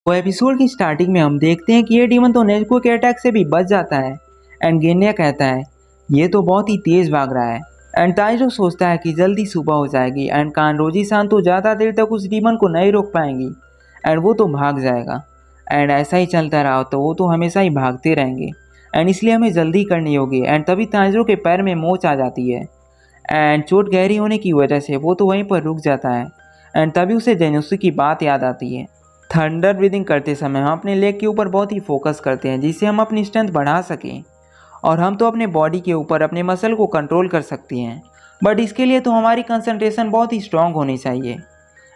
तो एपिसोड की स्टार्टिंग में हम देखते हैं कि ये डीमन तो नेज़ुको के अटैक से भी बच जाता है। एंड गेन्या कहता है ये तो बहुत ही तेज भाग रहा है। एंड ताइजो सोचता है कि जल्दी सुबह हो जाएगी एंड कानरोजी सान तो ज़्यादा देर तक उस डीमन को नहीं रोक पाएंगी एंड वो तो भाग जाएगा। एंड ऐसा ही चलता रहा तो वो तो हमेशा ही भागते रहेंगे एंड इसलिए हमें जल्दी करनी होगी। एंड तभी ताइजो के पैर में मोच आ जाती है एंड चोट गहरी होने की वजह से वो तो वहीं पर रुक जाता है। एंड तभी उसे जेनुसु की बात याद आती है। थंडर ब्रीदिंग करते समय हम अपने लेग के ऊपर बहुत ही फोकस करते हैं जिससे हम अपनी स्ट्रेंथ बढ़ा सकें और हम तो अपने बॉडी के ऊपर अपने मसल को कंट्रोल कर सकते हैं, बट इसके लिए तो हमारी कंसंट्रेशन बहुत ही स्ट्रांग होनी चाहिए।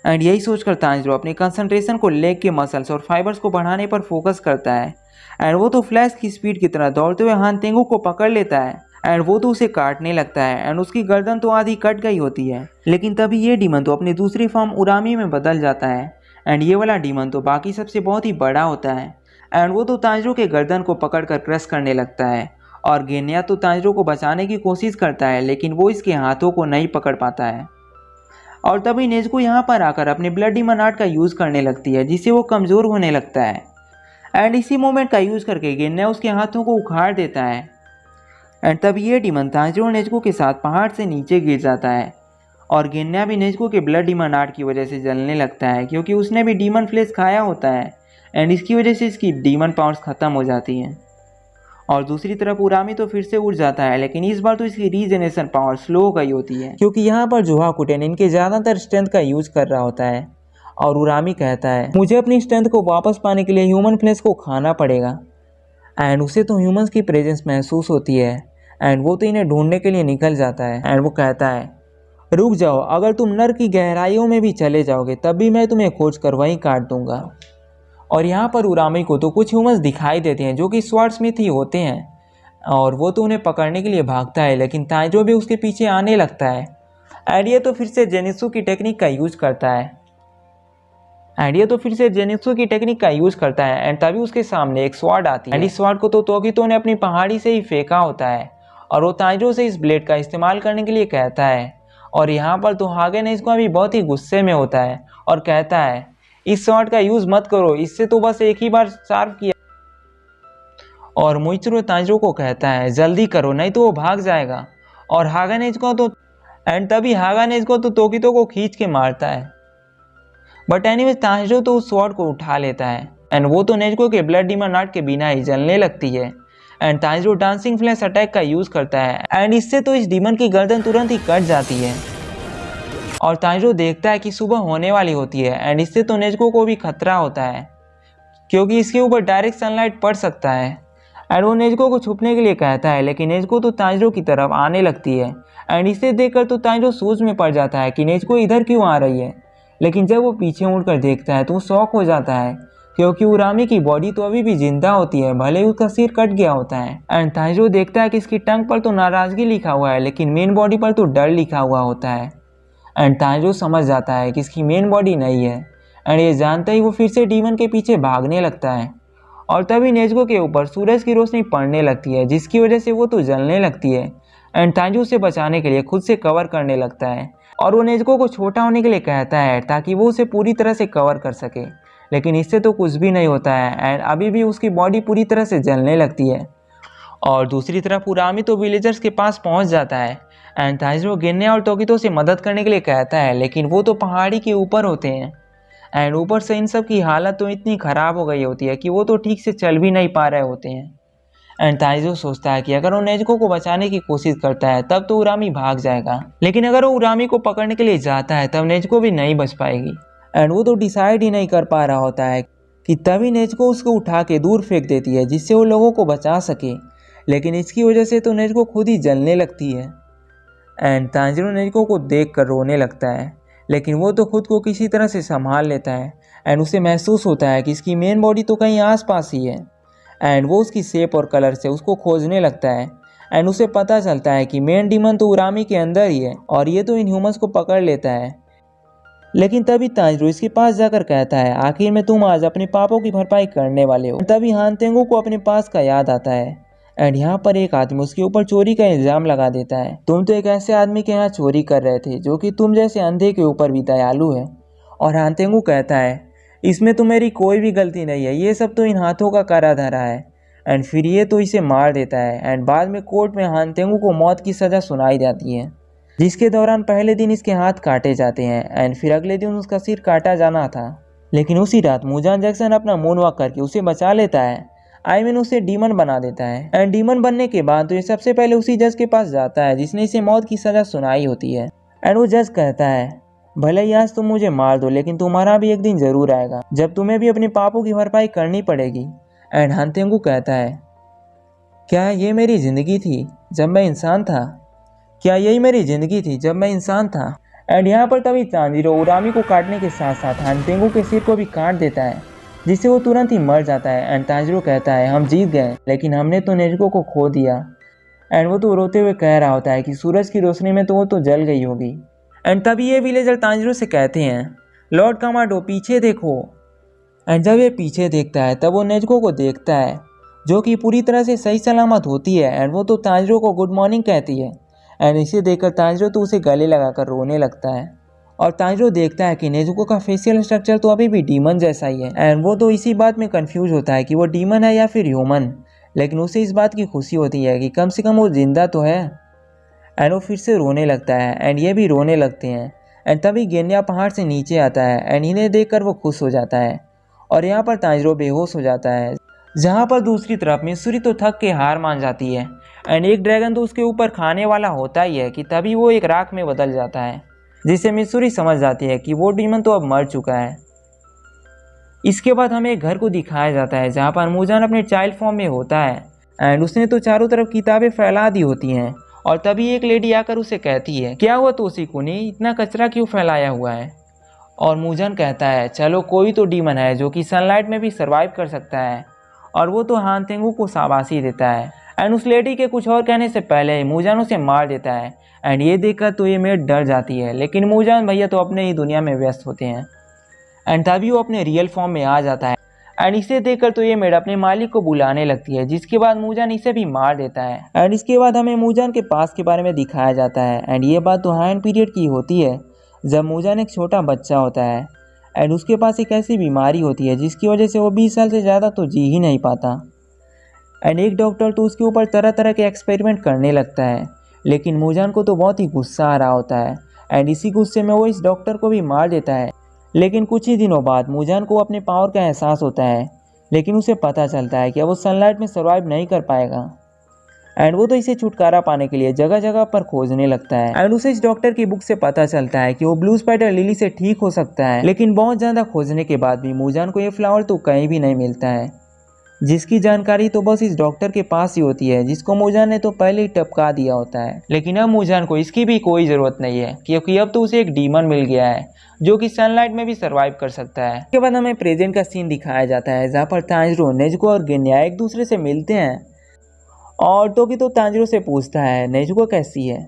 एंड यही सोचकर तांजरो अपने कंसंट्रेशन को लेग के मसल्स और फाइबर्स को बढ़ाने पर फोकस करता है। एंड वो तो फ्लैश की स्पीड की तरह दौड़ते हुए हान तेंगू को पकड़ लेता है एंड वो तो उसे काटने लगता है एंड उसकी गर्दन तो आधी कट गई होती है। लेकिन तभी ये डीमन तो अपनी दूसरी फॉर्म उरामी में बदल जाता है एंड ये वाला डीमन तो बाकी सबसे बहुत ही बड़ा होता है एंड वो तो तांजरो के गर्दन को पकड़कर क्रश करने लगता है। और गेन्या तो तांजरो को बचाने की कोशिश करता है लेकिन वो इसके हाथों को नहीं पकड़ पाता है। और तभी नेज़ुको यहाँ पर आकर अपने ब्लड डीमन आर्ट का यूज़ करने लगती है जिससे वो कमज़ोर होने लगता है। एंड इसी मोमेंट का यूज़ करके गेन्या उसके हाथों को उखाड़ देता है एंड तब ये डीमन तांजरो और नेज़ुको के साथ पहाड़ से नीचे गिर जाता है। और गेन्या भी नेज़ुको के ब्लड डीमन आर्ट की वजह से जलने लगता है क्योंकि उसने भी डीमन फ्लेश खाया होता है एंड इसकी वजह से इसकी डीमन पावर्स ख़त्म हो जाती हैं। और दूसरी तरफ उरामी तो फिर से उड़ जाता है लेकिन इस बार तो इसकी रीजनरेशन पावर स्लो हो गई होती है क्योंकि यहाँ पर जोहाकुटेन इनके ज़्यादातर स्ट्रेंथ का यूज कर रहा होता है। और उरामी कहता है मुझे अपनी स्ट्रेंथ को वापस पाने के लिए ह्यूमन फ्लेश को खाना पड़ेगा। एंड उसे तो ह्यूमंस की प्रेजेंस महसूस होती है एंड वो तो इन्हें ढूंढने के लिए निकल जाता है। एंड वो कहता है रुक जाओ, अगर तुम नर की गहराइयों में भी चले जाओगे तब भी मैं तुम्हें खोज कर वहीं काट दूंगा। और यहाँ पर उरामी को तो कुछ ह्यूमंस दिखाई देते हैं जो कि स्वॉर्डस्मिथ ही होते हैं और वो तो उन्हें पकड़ने के लिए भागता है लेकिन तांजो भी उसके पीछे आने लगता है। एंड ये तो फिर से जेनित्सु की टेक्निक का यूज करता है एंड तभी उसके सामने एक स्वॉर्ड आती है एंड इस स्वॉर्ड को तो तोकितो ने अपनी पहाड़ी से ही फेंका होता है और वो तांजो से इस ब्लेड का इस्तेमाल करने के लिए कहता है। और यहाँ पर तो हागे इसको अभी बहुत ही गुस्से में होता है और कहता है इस स्वॉर्ड का यूज़ मत करो, इससे तो बस एक ही बार शार्प किया। और मुइचिरो तांजरो को कहता है जल्दी करो नहीं तो वो भाग जाएगा। और हागानेज को तो तोकितो को खींच के मारता है, बट एनीवे तांजरो तो उस स्वॉर्ड को उठा लेता है एंड वो तो नेजुको के ब्लड डीमन आर्ट के बिना ही जलने लगती है। एंड तांजरो डांसिंग फ्लैश अटैक का यूज़ करता है एंड इससे तो इस डीमन की गर्दन तुरंत ही कट जाती है। और तांजरो देखता है कि सुबह होने वाली होती है एंड इससे तो नेजुको को भी खतरा होता है क्योंकि इसके ऊपर डायरेक्ट सनलाइट पड़ सकता है। एंड वो नेजुको को छुपने के लिए कहता है लेकिन नेजुको तो तांजरो की तरफ आने लगती है एंड इसे देखकर तो तांजरो सोच में पड़ जाता है कि नेजुको इधर क्यों आ रही है। लेकिन जब वो पीछे मुड़कर देखता है तो वो शॉक हो जाता है क्योंकि उरामी की बॉडी तो अभी भी जिंदा होती है, भले ही उसका सिर कट गया होता है। एंड तांजरो देखता है कि इसकी टंग पर तो नाराज़गी लिखा हुआ है लेकिन मेन बॉडी पर तो डर लिखा हुआ होता है। एंड तांजरो समझ जाता है कि इसकी मेन बॉडी नहीं है एंड ये जानते ही वो फिर से डीमन के पीछे भागने लगता है। और तभी नेजुको के ऊपर सूरज की रोशनी पड़ने लगती है जिसकी वजह से वो तो जलने लगती है एंड तांजरो से बचाने के लिए खुद से कवर करने लगता है और वो नेजुको को छोटा होने के लिए कहता है ताकि वो उसे पूरी तरह से कवर कर सके। लेकिन इससे तो कुछ भी नहीं होता है एंड अभी भी उसकी बॉडी पूरी तरह से जलने लगती है। और दूसरी तरफ उरामी तो विलेजर्स के पास पहुंच जाता है एंड तांजरो गेन्या और तोकितो से मदद करने के लिए कहता है लेकिन वो तो पहाड़ी के ऊपर होते हैं एंड ऊपर से इन सब की हालत तो इतनी ख़राब हो गई होती है कि वो तो ठीक से चल भी नहीं पा रहे होते हैं। एंड तांजरो सोचता है कि अगर वो नेजुको को बचाने की कोशिश करता है तब तो उरामी भाग जाएगा, लेकिन अगर वो उरामी को पकड़ने के लिए जाता है तब नेजुको भी नहीं बच पाएगी। एंड वो तो डिसाइड ही नहीं कर पा रहा होता है कि तभी नेजुको उसको उठा के दूर फेंक देती है जिससे वो लोगों को बचा सके, लेकिन इसकी वजह से तो नेजुको खुद ही जलने लगती है। एंड तांजरो नेजुको को देख कर रोने लगता है लेकिन वो तो खुद को किसी तरह से संभाल लेता है एंड उसे महसूस होता है कि इसकी मेन बॉडी तो कहीं आसपास ही है एंड वो उसकी शेप और कलर से उसको खोजने लगता है एंड उसे पता चलता है कि मेन डीमन तो उरामी के अंदर ही है और ये तो इन ह्यूमंस को पकड़ लेता है। लेकिन तभी तांजरो इसके पास जाकर कहता है आखिर में तुम आज अपने पापों की भरपाई करने वाले हो। तभी हान तेंगू को अपने पास का याद आता है एंड यहाँ पर एक आदमी उसके ऊपर चोरी का इल्जाम लगा देता है, तुम तो एक ऐसे आदमी के यहाँ चोरी कर रहे थे जो कि तुम जैसे अंधे के ऊपर भी दयालु है। और हान तेंगू कहता है इसमें तो मेरी कोई भी गलती नहीं है, ये सब तो इन हाथों का करा धरा है। एंड फिर ये तो इसे मार देता है एंड बाद में कोर्ट में हान तेंगू को मौत की सज़ा सुनाई जाती है, जिसके दौरान पहले दिन इसके हाथ काटे जाते हैं एंड फिर अगले दिन उसका सिर काटा जाना था। लेकिन उसी रात मुजान जैक्सन अपना मून वॉक करके उसे बचा लेता है। आई मीन उसे डीमन बना देता है। एंड डीमन बनने के बाद तो ये सबसे पहले उसी जज के पास जाता है जिसने इसे मौत की सज़ा सुनाई होती है। एंड वो जज कहता है, भले ही आज तुम मुझे मार दो लेकिन तुम्हारा भी एक दिन जरूर आएगा जब तुम्हें भी अपने पापों की भरपाई करनी पड़ेगी। एंड हान तेंगू कहता है, क्या ये मेरी ज़िंदगी थी जब मैं इंसान था? क्या यही मेरी ज़िंदगी थी जब मैं इंसान था? एंड यहाँ पर तभी तांजीरो उरामी को काटने के साथ साथ हान तेंगू के सिर को भी काट देता है, जिससे वो तुरंत ही मर जाता है। एंड तांजीरो कहता है, हम जीत गए लेकिन हमने तो नेजुको को खो दिया। एंड वो तो रोते हुए कह रहा होता है कि सूरज की रोशनी में तो वो तो जल गई होगी। एंड तभी ये विलेजर तांजीरो से कहते हैं, लॉर्ड कामाडो पीछे देखो। एंड जब ये पीछे देखता है तब वो नेजुको को देखता है जो कि पूरी तरह से सही सलामत होती है। एंड वो तो तांजीरो को गुड मॉर्निंग कहती है। एंड इसे देखकर तांजीरो तो उसे गले लगाकर रोने लगता है और तांजीरो देखता है कि नेजुको का फेशियल स्ट्रक्चर तो अभी भी डीमन जैसा ही है। एंड वो तो इसी बात में कंफ्यूज होता है कि वो डीमन है या फिर ह्यूमन, लेकिन उसे इस बात की खुशी होती है कि कम से कम वो जिंदा तो है। एंड वो फिर से रोने लगता है एंड ये भी रोने लगते हैं। एंड तभी गेन्या पहाड़ से नीचे आता है एंड इन्हें देखकर वो खुश हो जाता है और यहाँ पर तांजीरो बेहोश हो जाता है। जहाँ पर दूसरी तरफ मिसूरी तो थक के हार मान जाती है एंड एक ड्रैगन तो उसके ऊपर खाने वाला होता ही है कि तभी वो एक राख में बदल जाता है, जिससे मिसूरी समझ जाती है कि वो डीमन तो अब मर चुका है। इसके बाद हमें एक घर को दिखाया जाता है जहाँ पर मुजान अपने चाइल्ड फॉर्म में होता है एंड उसने तो चारों तरफ किताबें फैला दी होती हैं और तभी एक लेडी आकर उसे कहती है, क्या हुआ तोशिकुनी, इतना कचरा क्यों फैलाया हुआ है? और मुजान कहता है, चलो कोई तो डीमन है जो कि सनलाइट में भी सर्वाइव कर सकता है। और वो तो हान तेंगू को शाबाशी देता है एंड उस लेडी के कुछ और कहने से पहले मुजान उसे मार देता है। एंड ये देखकर तो ये मेड डर जाती है, लेकिन मुजान भैया तो अपने ही दुनिया में व्यस्त होते हैं। एंड तभी वो अपने रियल फॉर्म में आ जाता है एंड इसे देखकर तो ये मेड अपने मालिक को बुलाने लगती है, जिसके बाद मुजान इसे भी मार देता है। एंड इसके बाद हमें मुजान के पास के बारे में दिखाया जाता है एंड ये बात तो हान पीरियड की होती है जब मुजान एक छोटा बच्चा होता है एंड उसके पास एक ऐसी बीमारी होती है जिसकी वजह से वो 20 साल से ज़्यादा तो जी ही नहीं पाता। एंड एक डॉक्टर तो उसके ऊपर तरह तरह के एक्सपेरिमेंट करने लगता है, लेकिन मुजान को तो बहुत ही गुस्सा आ रहा होता है एंड इसी गुस्से में वो इस डॉक्टर को भी मार देता है। लेकिन कुछ ही दिनों बाद मुजान को अपने पावर का एहसास होता है, लेकिन उसे पता चलता है कि अब वो सनलाइट में सर्वाइव नहीं कर पाएगा। एंड वो तो इसे छुटकारा पाने के लिए जगह जगह पर खोजने लगता है एंड उसे इस डॉक्टर की बुक से पता चलता है कि वो ब्लू स्पाइडर लिली से ठीक हो सकता है। लेकिन बहुत ज़्यादा खोजने के बाद भी मुजान को ये फ्लावर तो कहीं भी नहीं मिलता है, जिसकी जानकारी तो बस इस डॉक्टर के पास ही होती है, जिसको मुजान ने तो पहले ही टपका दिया होता है। लेकिन अब मुजान को इसकी भी कोई ज़रूरत नहीं है क्योंकि अब तो उसे एक डीमन मिल गया है जो कि सनलाइट में भी सर्वाइव कर सकता है। उसके बाद हमें प्रेजेंट का सीन दिखाया जाता है जहाँ पर तांजीरो, नेजुको और गेन्या एक दूसरे से मिलते हैं और टोकी तो तांजीरो से पूछता है, नेजुको कैसी है?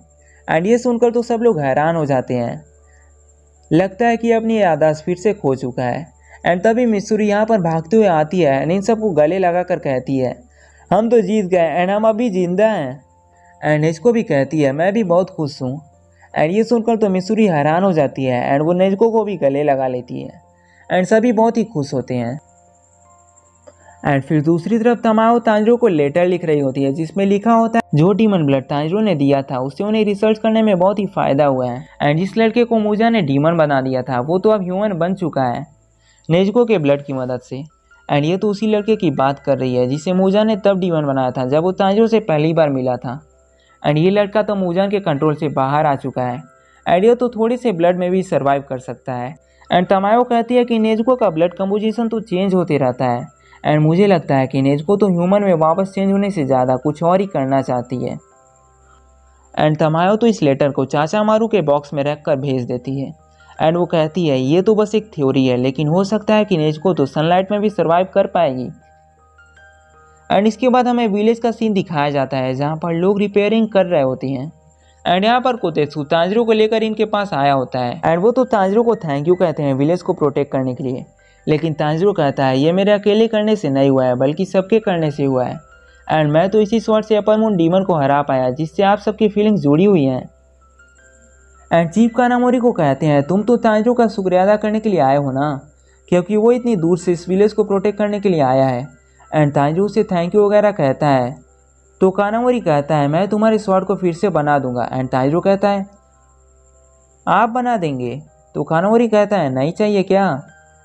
एंड ये सुनकर तो सब लोग हैरान हो जाते हैं, लगता है कि अपनी याददाश्त फिर से खो चुका है। एंड तभी मिसूरी यहाँ पर भागते हुए आती है एंड इन सबको गले लगा कर कहती है, हम तो जीत गए एंड हम अभी जिंदा हैं। एंड नेजुको भी कहती है, मैं भी बहुत खुश हूँ। एंड ये सुनकर तो मिसूरी हैरान हो जाती है एंड वो नेजुको को भी गले लगा लेती है एंड सभी बहुत ही खुश होते हैं। एंड फिर दूसरी तरफ तमाओ तांजीरो को लेटर लिख रही होती है जिसमें लिखा होता है, जो डीमन ब्लड तांजीरो ने दिया था उससे उन्हें रिसर्च करने में बहुत ही फ़ायदा हुआ है एंड जिस लड़के को मुजान ने डीमन बना दिया था वो तो अब ह्यूमन बन चुका है नेजुको के ब्लड की मदद से। एंड ये तो उसी लड़के की बात कर रही है जिसे मुजान ने तब डीमन बनाया था जब वो तांजीरो से पहली बार मिला था। एंड ये लड़का तो मुजान के कंट्रोल से बाहर आ चुका है एंड ये तो थोड़े से ब्लड में भी सर्वाइव कर सकता है। एंड तमायो कहती है कि नेजुको का ब्लड कंपोजिशन तो चेंज होते रहता है एंड मुझे लगता है कि नेजुको तो ह्यूमन में वापस चेंज होने से ज़्यादा कुछ और ही करना चाहती है। एंड तमायो तो इस लेटर को चाचा मारू के बॉक्स में रख कर भेज देती है एंड वो कहती है, ये तो बस एक थ्योरी है लेकिन हो सकता है कि नेजुको तो सनलाइट में भी सर्वाइव कर पाएगी। एंड इसके बाद हमें विलेज का सीन दिखाया जाता है जहाँ पर लोग रिपेयरिंग कर रहे होती हैं एंड यहाँ पर कोतेत्सु तांजीरो को लेकर इनके पास आया होता है एंड वो तो तांजीरो को थैंक यू कहते हैं विलेज को प्रोटेक्ट करने के लिए। लेकिन तांजीरो कहता है, ये मेरे अकेले करने से नहीं हुआ है बल्कि सबके करने से हुआ है एंड मैं तो इसी स्वॉर्ड से अपर मून डीमन को हरा पाया जिससे आप सबकी फीलिंग्स जुड़ी हुई हैं। एंड चीफ कानामोरी को कहते हैं, तुम तो तांजीरो का शुक्रिया अदा करने के लिए आए हो ना, क्योंकि वो इतनी दूर से इस विलेज को प्रोटेक्ट करने के लिए आया है। एंड तांजिरो उसे थैंक यू वगैरह कहता है। तो कानामोरी कहता है मैं तुम्हारे स्वॉर्ड को फिर से बना दूंगा। एंड तांजिरो कहता है आप बना देंगे। तो कानामोरी कहता है नहीं चाहिए क्या।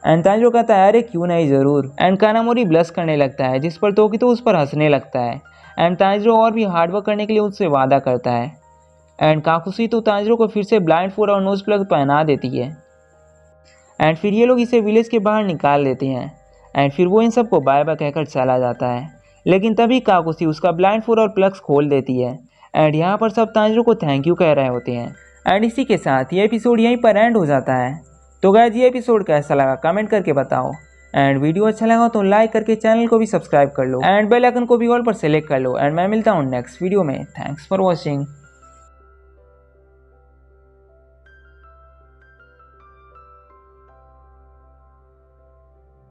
एंड तांजिरो कहता है अरे क्यों नहीं, ज़रूर। एंड कानामोरी ब्लश करने लगता है, जिस पर तोकितो उस पर हंसने लगता है। एंड तांजिरो और भी हार्डवर्क करने के लिए उससे वादा करता है। एंड काकुशी तो तांजिरो को फिर से ब्लाइंड फोल्ड और नोज प्लग पहना देती है। एंड फिर ये लोग इसे विलेज के बाहर निकाल लेते हैं। एंड फिर वो इन सबको बाय बाय कहकर चला जाता है। लेकिन तभी काकुशी उसका ब्लाइंड फोल्ड और प्लग्स खोल देती है। एंड यहाँ पर सब तांजिरो को थैंक यू कह रहे होते हैं। एंड इसी के साथ ये एपिसोड यहीं पर एंड हो जाता है। तो गाइस ये एपिसोड कैसा लगा कमेंट करके बताओ। एंड वीडियो अच्छा लगा तो लाइक करके चैनल को भी सब्सक्राइब कर लो एंड बेल आइकन को भी ऑल पर सेलेक्ट कर लो। एंड मैं मिलता हूँ नेक्स्ट वीडियो में। Thanks for watching.